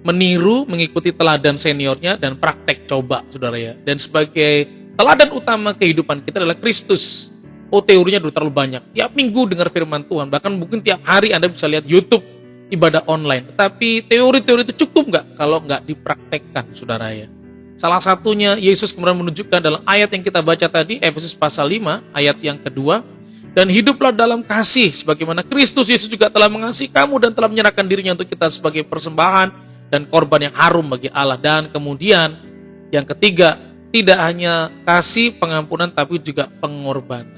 meniru, mengikuti teladan seniornya, dan praktek coba, saudara ya. Dan sebagai teladan utama kehidupan kita adalah Kristus. Oh, teorinya udah terlalu banyak. Tiap minggu dengar firman Tuhan, bahkan mungkin tiap hari Anda bisa lihat YouTube ibadah online. Tetapi teori-teori itu cukup nggak kalau nggak dipraktekkan, saudara ya. Salah satunya Yesus kemudian menunjukkan dalam ayat yang kita baca tadi, Efesus pasal 5, ayat yang kedua. Dan hiduplah dalam kasih, sebagaimana Kristus Yesus juga telah mengasihi kamu dan telah menyerahkan dirinya untuk kita sebagai persembahan dan korban yang harum bagi Allah. Dan kemudian yang ketiga, tidak hanya kasih pengampunan tapi juga pengorbanan.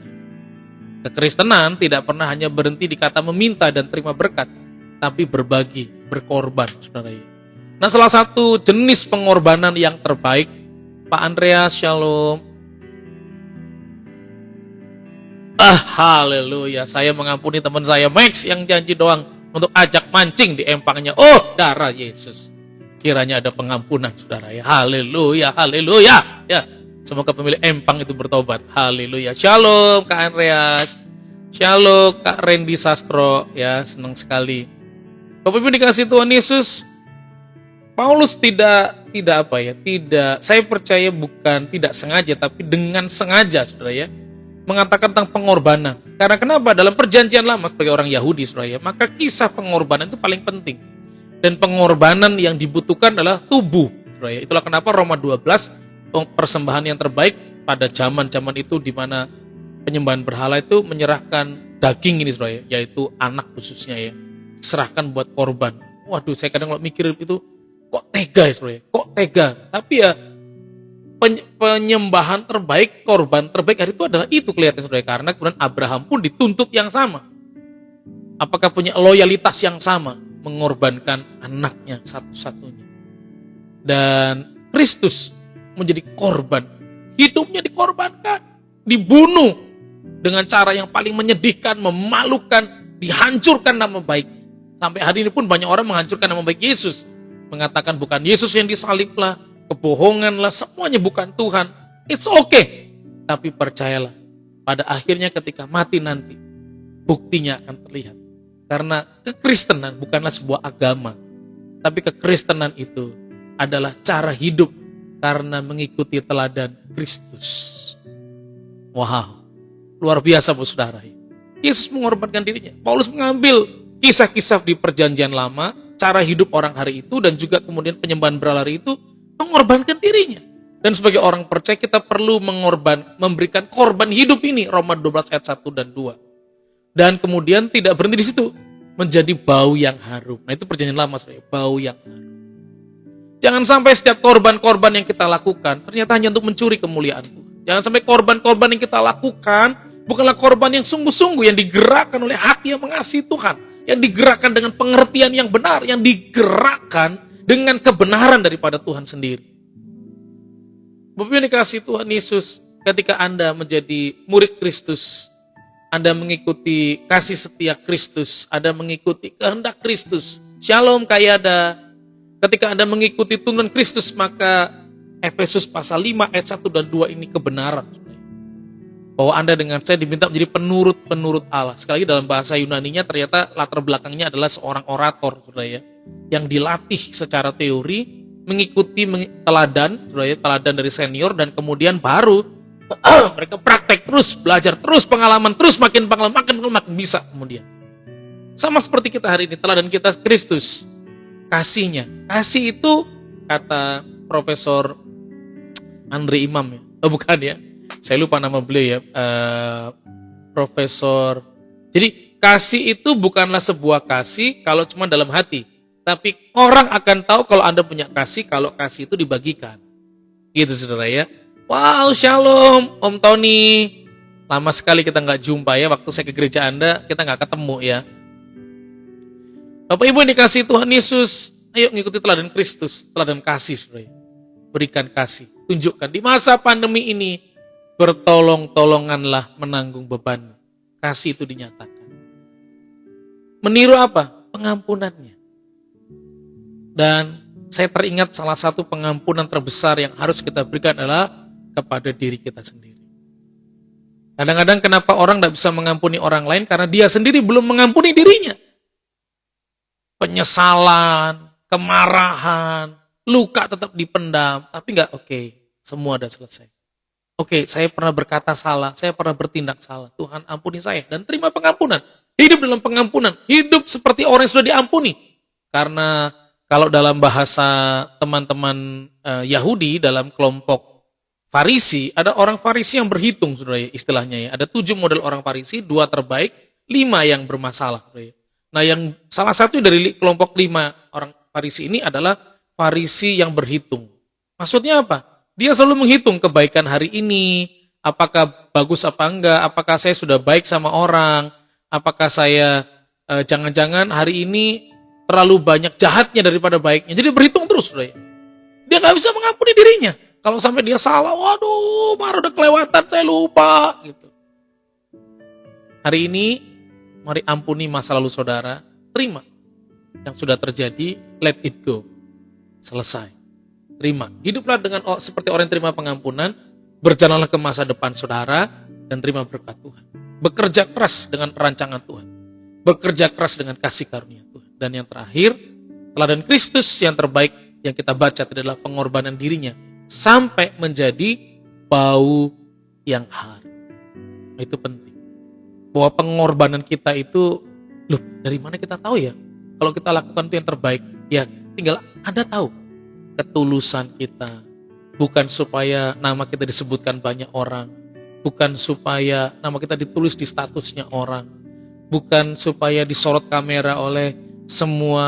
Kekristenan tidak pernah hanya berhenti di kata meminta dan terima berkat, tapi berbagi, berkorban, saudara. Nah, salah satu jenis pengorbanan yang terbaik, Pak Andreas, shalom. Haleluya, saya mengampuni teman saya Max yang janji doang untuk ajak mancing di empangnya. Oh, darah Yesus. Kiranya ada pengampunan, saudara ya. Haleluya, haleluya. Ya, semoga pemilik empang itu bertobat. Haleluya. Shalom Kak Andreas. Shalom Kak Randy Sastro. Ya, senang sekali. Bapak Ibu dikasih Tuhan Yesus. Paulus tidak apa ya? Tidak, saya percaya bukan tidak sengaja, tapi dengan sengaja, saudara ya, mengatakan tentang pengorbanan. Karena kenapa? Dalam perjanjian lama sebagai orang Yahudi, saudara ya, maka kisah pengorbanan itu paling penting. Dan pengorbanan yang dibutuhkan adalah tubuh, saudara ya. Itulah kenapa Roma 12 persembahan yang terbaik pada zaman-zaman itu di mana penyembahan berhala itu menyerahkan daging ini, saudara ya, yaitu anak khususnya ya. Serahkan buat korban. Waduh, saya kadang kalau mikir itu kok tega ya, saudara ya? Kok tega? Tapi ya penyembahan terbaik, korban terbaik hari itu adalah itu kelihatan, saudara. Karena kemudian Abraham pun dituntut yang sama. Apakah punya loyalitas yang sama, mengorbankan anaknya satu-satunya. Dan Kristus menjadi korban, hidupnya dikorbankan, dibunuh dengan cara yang paling menyedihkan, memalukan, dihancurkan nama baik. Sampai hari ini pun banyak orang menghancurkan nama baik Yesus, mengatakan bukan Yesus yang disaliblah, kebohonganlah, semuanya bukan Tuhan. It's okay. Tapi percayalah, pada akhirnya ketika mati nanti, buktinya akan terlihat. Karena kekristenan bukanlah sebuah agama, tapi kekristenan itu adalah cara hidup karena mengikuti teladan Kristus. Wow, luar biasa, Bu Saudara. Yesus mengorbankan dirinya. Paulus mengambil kisah-kisah di perjanjian lama, cara hidup orang hari itu, dan juga kemudian penyembahan berhala hari itu, mengorbankan dirinya. Dan sebagai orang percaya kita perlu memberikan korban hidup ini. Roma 12 ayat 1 dan 2. Dan kemudian tidak berhenti di situ. Menjadi bau yang harum. Nah itu perjanjian lama, saudara. Bau yang harum. Jangan sampai setiap korban-korban yang kita lakukan ternyata hanya untuk mencuri kemuliaan Tuhan. Jangan sampai korban-korban yang kita lakukan bukanlah korban yang sungguh-sungguh, yang digerakkan oleh hati yang mengasihi Tuhan. Yang digerakkan dengan pengertian yang benar. Yang digerakkan dengan kebenaran daripada Tuhan sendiri. Bapak Ibu yang dikasihi Tuhan Yesus, ketika Anda menjadi murid Kristus, Anda mengikuti kasih setia Kristus, Anda mengikuti kehendak Kristus. Shalom Kayada. Ketika Anda mengikuti tuntunan Kristus, maka Efesus pasal 5 ayat 1 dan 2 ini kebenaran. Bahwa Anda dengan saya diminta menjadi penurut-penurut Allah. Sekali lagi dalam bahasa Yunaninya ternyata latar belakangnya adalah seorang orator, saudara ya, yang dilatih secara teori, mengikuti teladan, saudara ya, teladan dari senior, dan kemudian baru mereka praktek terus, belajar terus, pengalaman terus, makin bisa kemudian. Sama seperti kita hari ini, teladan kita Kristus, kasihnya. Kasih itu kata Profesor Andre Imam ya, oh bukan ya, saya lupa nama beliau ya, Profesor. Jadi kasih itu bukanlah sebuah kasih kalau cuma dalam hati, tapi orang akan tahu kalau Anda punya kasih kalau kasih itu dibagikan. Gitu saudara ya. Wow, shalom Om Tony. Lama sekali kita nggak jumpa ya, waktu saya ke gereja Anda kita nggak ketemu ya. Bapak Ibu yang dikasihi Tuhan Yesus, ayo ngikuti teladan Kristus, teladan kasih saudara. Berikan kasih, tunjukkan di masa pandemi ini, bertolong-tolonganlah menanggung beban. Kasih itu dinyatakan. Meniru apa? Pengampunannya. Dan saya teringat salah satu pengampunan terbesar yang harus kita berikan adalah kepada diri kita sendiri. Kadang-kadang kenapa orang tidak bisa mengampuni orang lain? Karena dia sendiri belum mengampuni dirinya. Penyesalan, kemarahan, luka tetap dipendam. Tapi enggak, oke, semua sudah selesai. Oke, saya pernah berkata salah, saya pernah bertindak salah. Tuhan ampuni saya dan terima pengampunan. Hidup dalam pengampunan, hidup seperti orang yang sudah diampuni. Karena kalau dalam bahasa teman-teman Yahudi, dalam kelompok Farisi, ada orang Farisi yang berhitung, saudara, istilahnya ya. Ada 7 model orang Farisi, 2 terbaik, 5 yang bermasalah. Saudara. Nah, yang salah satu dari kelompok 5 orang Farisi ini adalah Farisi yang berhitung. Maksudnya apa? Dia selalu menghitung kebaikan hari ini, apakah bagus apa enggak, apakah saya sudah baik sama orang, apakah saya jangan-jangan hari ini terlalu banyak jahatnya daripada baiknya. Jadi berhitung terus, saudara. Dia nggak bisa mengampuni dirinya. Kalau sampai dia salah, waduh, baru udah kelewatan, saya lupa. Gitu. Hari ini, mari ampuni masa lalu saudara, terima. Yang sudah terjadi, let it go. Selesai. Terima. Hiduplah dengan seperti orang yang terima pengampunan, berjalanlah ke masa depan saudara, dan terima berkat Tuhan. Bekerja keras dengan perancangan Tuhan. Bekerja keras dengan kasih karunia Tuhan. Dan yang terakhir, teladan Kristus yang terbaik yang kita baca adalah pengorbanan dirinya sampai menjadi bau yang harum. Itu penting. Bahwa pengorbanan kita itu, loh, dari mana kita tahu ya? Kalau kita lakukan itu yang terbaik, ya tinggal Anda tahu ketulusan kita. Bukan supaya nama kita disebutkan banyak orang, bukan supaya nama kita ditulis di statusnya orang, bukan supaya disorot kamera oleh semua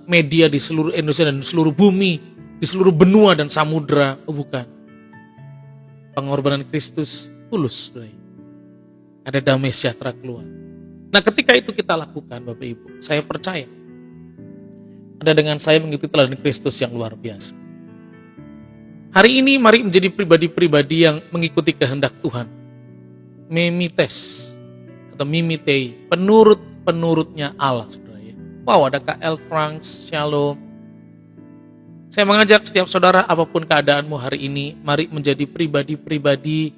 media di seluruh Indonesia dan seluruh bumi, di seluruh benua dan samudra. Oh, bukan. Pengorbanan Kristus tulus. Ada damai sejahtera keluar. Nah, ketika itu kita lakukan, Bapak Ibu, saya percaya Anda dengan saya mengikuti teladan Kristus yang luar biasa. Hari ini mari menjadi pribadi-pribadi yang mengikuti kehendak Tuhan. Memites atau mimitei, penurut-penurutnya Allah. Wow, ada Kak L. Franks, shalom. Saya mengajak setiap saudara, apapun keadaanmu hari ini, mari menjadi pribadi-pribadi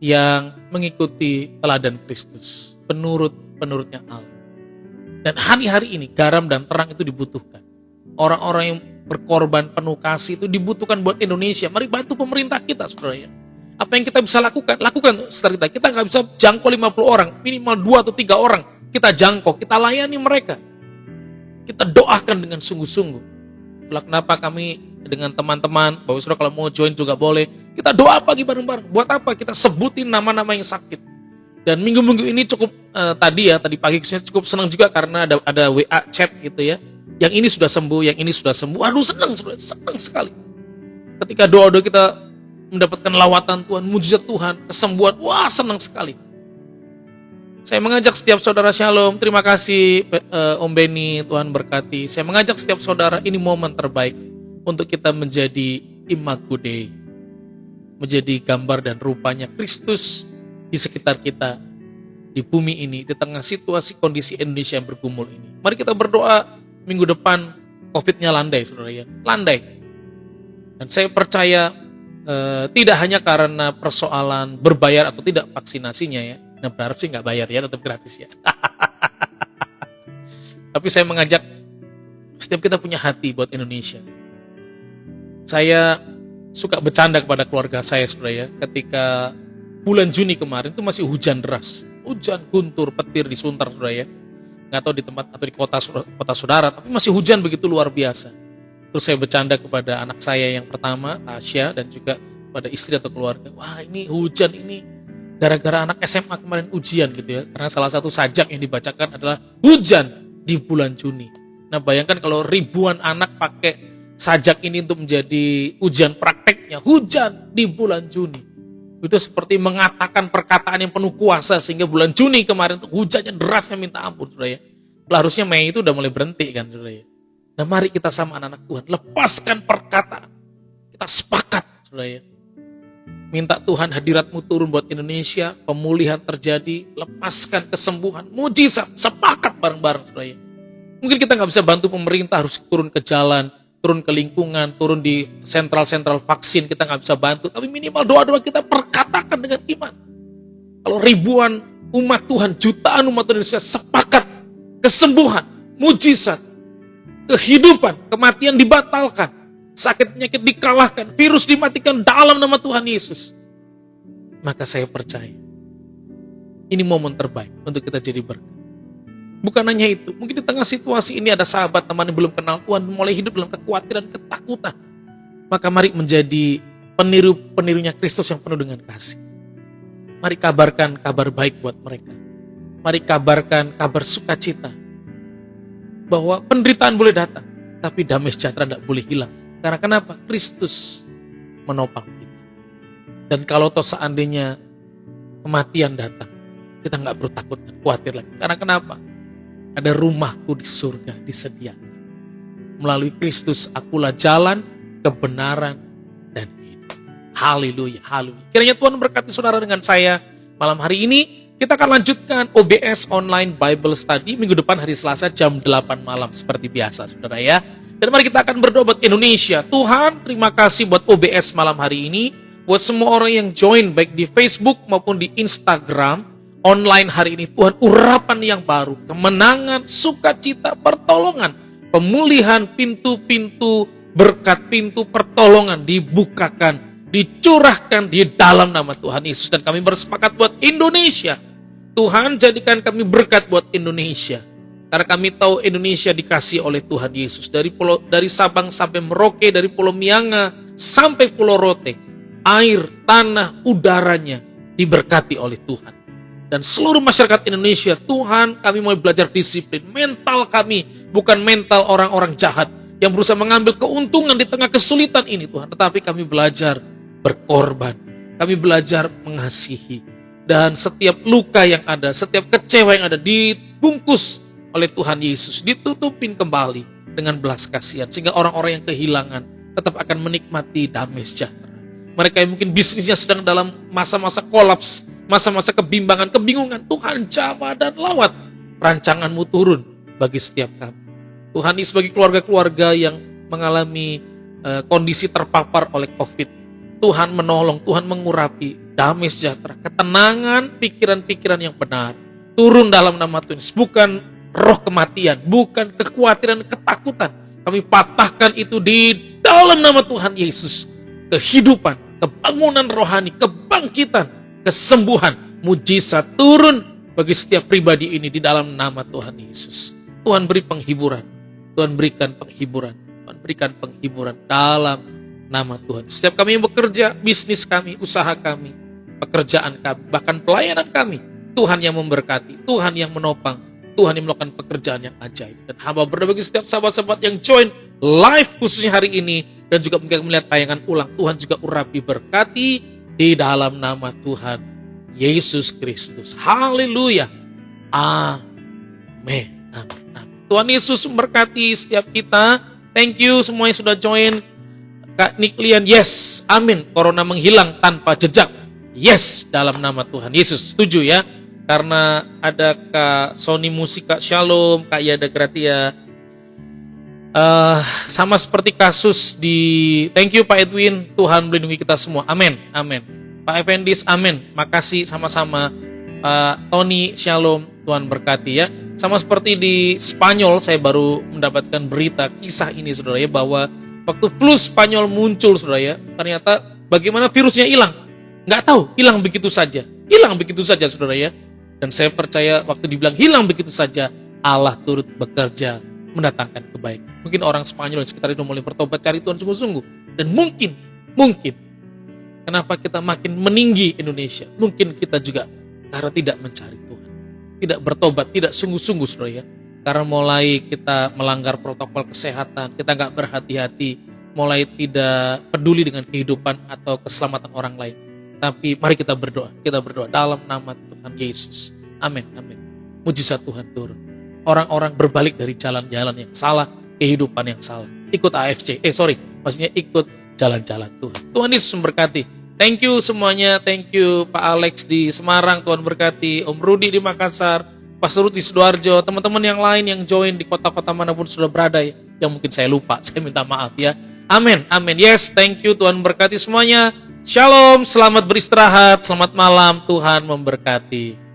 yang mengikuti teladan Kristus, penurut-penurutnya Allah. Dan hari-hari ini, garam dan terang itu dibutuhkan. Orang-orang yang berkorban penuh kasih itu dibutuhkan buat Indonesia. Mari bantu pemerintah kita, saudara ya. Apa yang kita bisa lakukan? Lakukan setelah kita nggak bisa jangkau 50 orang, minimal 2 atau 3 orang. Kita jangkau, kita layani mereka. Kita doakan dengan sungguh-sungguh. Itulah kenapa kami dengan teman-teman, Bapak Saudara kalau mau join juga boleh, Kita doa pagi bareng-bareng. Buat apa? Kita sebutin nama-nama yang sakit. Dan minggu-minggu ini cukup tadi pagi saya cukup senang juga karena ada WA chat gitu ya. Yang ini sudah sembuh, yang ini sudah sembuh. Aduh senang sekali. Ketika doa-doa kita mendapatkan lawatan Tuhan, mujizat Tuhan, kesembuhan, wah senang sekali. Saya mengajak setiap saudara Shalom, terima kasih Om Benny, Tuhan berkati. Saya mengajak setiap saudara, ini momen terbaik untuk kita menjadi imago Dei. Menjadi gambar dan rupanya Kristus di sekitar kita, di bumi ini, di tengah situasi kondisi Indonesia yang bergumul ini. Mari kita berdoa minggu depan COVID-nya landai, saudara ya, landai. Dan saya percaya tidak hanya karena persoalan berbayar atau tidak vaksinasinya ya. Nah berharap sih nggak bayar ya, tetap gratis ya. Tapi saya mengajak setiap kita punya hati buat Indonesia. Saya suka bercanda kepada keluarga saya, saudara ya, ketika bulan Juni kemarin itu masih hujan deras, hujan guntur, petir di Sunter, saudara ya. Nggak tahu di tempat atau di kota saudara, tapi masih hujan begitu luar biasa. Terus saya bercanda kepada anak saya yang pertama, Tasya, dan juga pada istri atau keluarga. Wah ini hujan ini gara-gara anak SMA kemarin ujian gitu ya. Karena salah satu sajak yang dibacakan adalah hujan di bulan Juni. Nah bayangkan kalau ribuan anak pakai sajak ini untuk menjadi ujian prakteknya. Hujan di bulan Juni. Itu seperti mengatakan perkataan yang penuh kuasa. Sehingga bulan Juni kemarin tuh hujannya derasnya minta ampun, saudara ya. Harusnya Mei itu udah mulai berhenti kan, saudara ya. Nah mari kita sama anak-anak Tuhan, lepaskan perkataan. Kita sepakat, saudara ya. Minta Tuhan hadirat-Mu turun buat Indonesia, pemulihan terjadi, lepaskan kesembuhan, mujizat, sepakat bareng-bareng, saudara ya. Mungkin kita nggak bisa bantu pemerintah, harus turun ke jalan, turun ke lingkungan, turun di sentral-sentral vaksin, kita nggak bisa bantu. Tapi minimal doa-doa kita perkatakan dengan iman. Kalau ribuan umat Tuhan, jutaan umat Indonesia sepakat, kesembuhan, mujizat, kehidupan, kematian dibatalkan, sakit penyakit dikalahkan, virus dimatikan dalam nama Tuhan Yesus. Maka saya percaya, ini momen terbaik untuk kita jadi berkat. Bukan hanya itu, mungkin di tengah situasi ini ada sahabat teman yang belum kenal Tuhan, mulai hidup dalam kekhawatiran, ketakutan. Maka mari menjadi peniru-penirunya Kristus yang penuh dengan kasih. Mari kabarkan kabar baik buat mereka. Mari kabarkan kabar sukacita. Bahwa penderitaan boleh datang, tapi damai sejahtera tidak boleh hilang. Karena kenapa? Kristus menopang kita. Dan kalau toh seandainya kematian datang, kita nggak perlu takut dan khawatir lagi. Karena kenapa? Ada rumahku di surga disediakan. Melalui Kristus akulah jalan, kebenaran, dan hidup. Haleluya, haleluya. Kiranya Tuhan berkati saudara dengan saya malam hari ini. Kita akan lanjutkan OBS Online Bible Study minggu depan hari Selasa jam 8 malam seperti biasa, saudara ya. Dan mari kita akan berdoa buat Indonesia. Tuhan, terima kasih buat OBS malam hari ini. Buat semua orang yang join baik di Facebook maupun di Instagram online hari ini. Tuhan, urapan yang baru, kemenangan, sukacita, pertolongan, pemulihan, pintu-pintu berkat, pintu pertolongan dibukakan, dicurahkan di dalam nama Tuhan Yesus. Dan kami bersepakat buat Indonesia. Tuhan, jadikan kami berkat buat Indonesia. Karena kami tahu Indonesia dikasih oleh Tuhan Yesus. Dari Sabang sampai Merauke, dari Pulau Mianga sampai Pulau Rote. Air, tanah, udaranya diberkati oleh Tuhan. Dan seluruh masyarakat Indonesia, Tuhan, kami mau belajar disiplin. Mental kami bukan mental orang-orang jahat yang berusaha mengambil keuntungan di tengah kesulitan ini, Tuhan. Tetapi kami belajar berkorban. Kami belajar mengasihi. Dan setiap luka yang ada, setiap kecewa yang ada dibungkus oleh Tuhan Yesus, ditutupin kembali dengan belas kasihan, sehingga orang-orang yang kehilangan tetap akan menikmati damai sejahtera. Mereka yang mungkin bisnisnya sedang dalam masa-masa kolaps, masa-masa kebimbangan, kebingungan, Tuhan jamah dan lawat rancangan-Mu turun bagi setiap kami. Tuhan, ini sebagai keluarga-keluarga yang mengalami kondisi terpapar oleh COVID, Tuhan menolong, Tuhan mengurapi damai sejahtera, ketenangan, pikiran-pikiran yang benar turun dalam nama Tuhan Yesus. Bukan roh kematian, bukan kekhawatiran, ketakutan. Kami patahkan itu di dalam nama Tuhan Yesus. Kehidupan, kebangunan rohani, kebangkitan, kesembuhan, mujizat turun bagi setiap pribadi ini di dalam nama Tuhan Yesus. Tuhan beri penghiburan, Tuhan berikan penghiburan, Tuhan berikan penghiburan dalam nama Tuhan. Setiap kami yang bekerja, bisnis kami, usaha kami, pekerjaan kami, bahkan pelayanan kami, Tuhan yang memberkati, Tuhan yang menopang, Tuhan yang melakukan pekerjaan yang ajaib. Dan hamba berdoa bagi setiap sahabat-sahabat yang join live khususnya hari ini, dan juga mungkin melihat tayangan ulang, Tuhan juga urapi berkati di dalam nama Tuhan Yesus Kristus. Haleluya. Amin. Tuhan Yesus memberkati setiap kita. Thank you semua yang sudah join. Kak Niklian, yes, amin. Corona menghilang tanpa jejak. Yes, dalam nama Tuhan Yesus. Setuju ya? Karena ada Kak Sony Musika, Shalom, Kak Yada Gratia. Sama seperti kasus di, thank you Pak Edwin, Tuhan melindungi kita semua. Amin, amin. Pak Effendis, amin. Makasih sama-sama. Pak Tony, Shalom, Tuhan berkati ya. Sama seperti di Spanyol, saya baru mendapatkan berita kisah ini saudara ya, bahwa waktu flu Spanyol muncul saudara ya, ternyata bagaimana virusnya hilang. Nggak tahu, hilang begitu saja. Hilang begitu saja saudara ya. Dan saya percaya waktu dibilang hilang begitu saja, Allah turut bekerja mendatangkan kebaikan. Mungkin orang Spanyol di sekitar itu mulai bertobat cari Tuhan sungguh-sungguh. Dan mungkin kenapa kita makin meninggi Indonesia? Mungkin kita juga karena tidak mencari Tuhan. Tidak bertobat, tidak sungguh-sungguh saudara ya. Karena mulai kita melanggar protokol kesehatan, kita nggak berhati-hati, mulai tidak peduli dengan kehidupan atau keselamatan orang lain. Tapi mari kita berdoa dalam nama Tuhan Yesus. Amin, amin. Mujizat Tuhan turun. Orang-orang berbalik dari jalan-jalan yang salah, kehidupan yang salah. Ikut AFC, maksudnya ikut jalan-jalan Tuhan. Tuhan Yesus memberkati. Thank you semuanya, thank you Pak Alex di Semarang, Tuhan berkati. Om Rudi di Makassar, Pastor Ruth di Sidoarjo, teman-teman yang lain yang join di kota-kota manapun sudah berada, yang mungkin saya lupa, saya minta maaf ya. Amin, amin. Yes, thank you, Tuhan berkati semuanya. Shalom, selamat beristirahat, selamat malam, Tuhan memberkati.